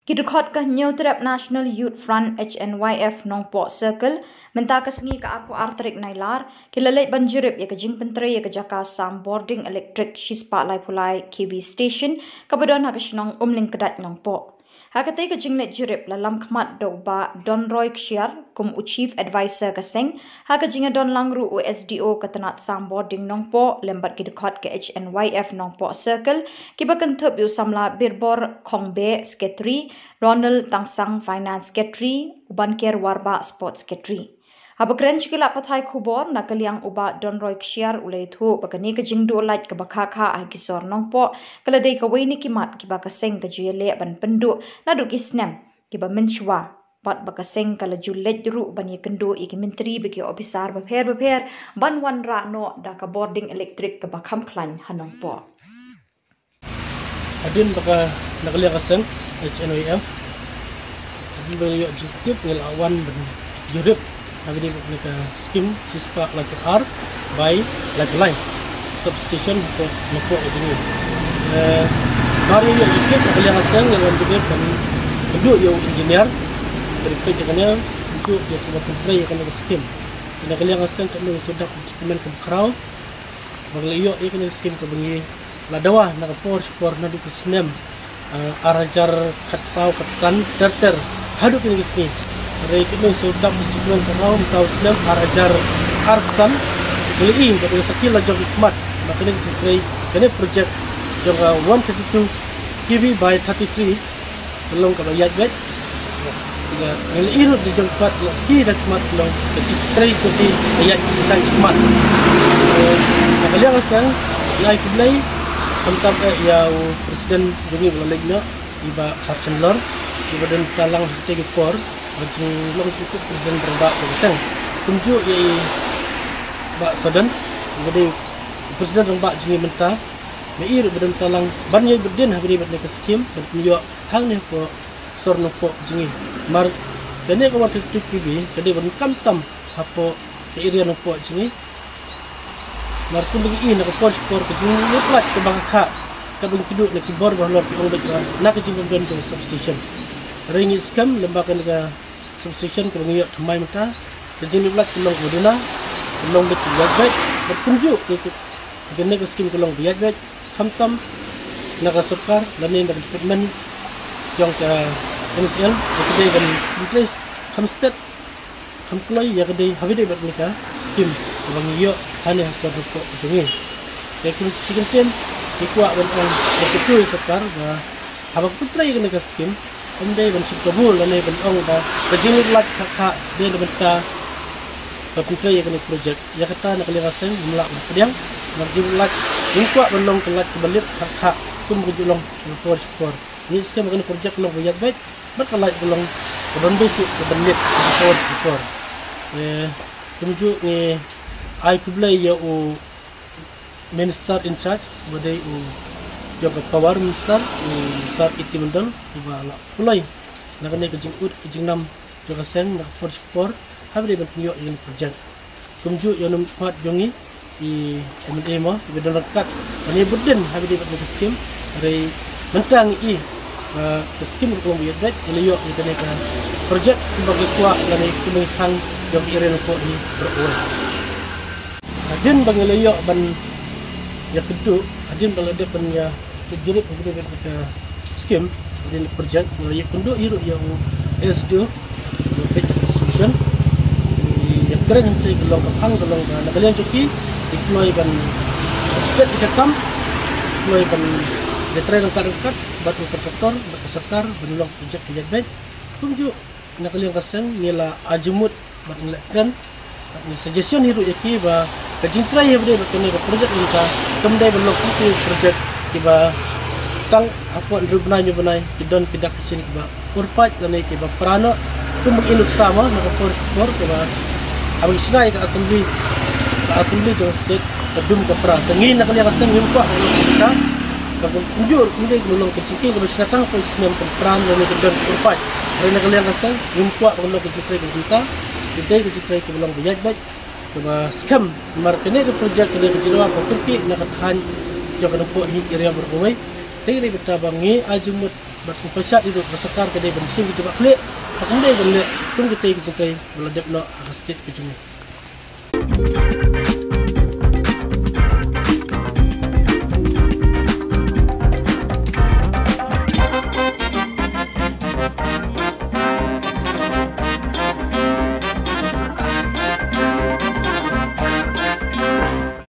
Kidukot ke New Trap National Youth Front HNYF Nongpo Circle menta kesengi ke aku arterik nailar kilalai banjirip ya kejing penteri ya kejaka sam boarding electric shispa lai pulai KV station kabadon hakasnong umling kedat Nongpo. Hakate kejing let jirip lalam kmat doba Don Roy Kshiar kum chief advisor keseng hakajinga don langru USDO ketenat sam boarding Nongpo lembat kidukot ke HNYF Nongpo Circle kibakan thup yu samla birbor Kongbe Secretary Ronald Tangsang Finance Secretary Ubanker Warba Sports Secretary. Habakren chikila pathai khubor nakaliang uba Don Roy Kshiar ulai thu bakani ka jingdu light ka bakha ai kisor nongpo kaladai ka waini kimat kiba ka seng ka juyele ban pendu nadu kisnem kiba menchwa pat baka seng kala julet ru bani kendo iki menteri bagi officer bapher ban wan ra no da ka boarding electric ka bakham klan hanongpo. Adin baka nakaliang ka seng HNYF adin bali objektif ngel awan ban jurip Habis mereka skim sispa like R by like line substation untuk Nongpo ini. Baru yang ikut kalian asal yang juga kan kedua yang engineer berikut jangannya untuk yang komputeri yang kena skim. Dan kalian asal kan sudah dokumen ke crowd. Bagi iyo ikan skim ke bengi ladawa nak por nadu ke snem arajar katsau katsan terter haduk ini sini. Dari itu sudah berjalan ke raum tahun silam arajar arsan beli pada sekilas jam hikmat makanya sesuai ini projek jam 132 kV by 33 belum kalau yat bet beli ini di jam 4 ski dan hikmat belum sesuai jadi yat kisah hikmat kalian asal live play tentang ya presiden Juni Belalainya iba Chancellor iba dan talang stegi for Bagi long cukup presiden berbak berseng tunjuk ye bak sadan jadi presiden berbak jini mentah meir badan talang banyak berdin habis buat ke skim dan tunjuk hang ni ko sorno po jini mar dene ko waktu TV jadi ban tam apa area no po jini mar kun bagi nak por ke jini lepas ke bangka ka bang kiduk nak kibor bah lor ki ong dak nak jini don substation ring scam lembaga negara substation ke mengiyak semai mata terjadi belas kelong bodona kelong bet biat bertunjuk itu kena ke skim kelong biat tam naga sokar dan ini dari department yang ke NSL kedai dan place Hamstead kamplai ya kedai habis buat mereka skim mengiyak hanya satu pokok ujungnya jadi kita ikuat dengan betul sokar bah apa putra yang kena skim Andai ban kabul andai ban ong da kajini lat kakak dia da benta kapitra ya kena projek ya kata nak lirasen mulak pediang nak lat ingkwa belong kelat kebalit kakak kum kujulong for ni sekarang kena projek long bayat baik berkelat belong kedon besok kebalit for tunjuk ni ai kublai ya u minister in charge badai u jaga power minister saat itu mendal tiba nak mulai nak kena kejing 6 jaga sen nak force habis dia tunjuk yang kerja tunjuk yang empat jongi di MLA mah bidang dekat ini buden habis dia buat skim dari mentang ke skim untuk biar baik elok yang kena kan projek sebagai kuat dan kemungkinan yang area nak ini berulang dan bagi elok ban yang kedua adin kalau dia punya jadi kita skim dan projek melalui penduk hidup yang SD solution yang keren nanti gelong kapang gelong nak kalian cuki deploy kan state dikekam deploy kan detrain dekat batu terkotor batu sekar benulang projek projek baik tunjuk nak kalian kasen nila ajumut bat nilaikan suggestion hidup yaki ba kajintra ya bade bakene projek kita kemdai belok itu projek kiba tang apa benai kidon kidak sini kiba urpat dan kiba prano tu menginuk sama nak for kiba abang sinai ke assembly jong state kedum ke pra tengin nak lihat aseng nimpa kita kabun unjur indai belum keciki kalau sinatang ko isnem pran dan kidon urpat hari nak lihat aseng nimpa belum keciki kita indai keciki ke belum biat baik kiba scam markene ke projek ke jiwa ko turki nak tahan jog nampo hi area berbuai tiri betabangi ajumut bat pesat itu bersakar kedai bensin kita buat klik pakai deh benda tunggu kita beladap nak sikit kecil.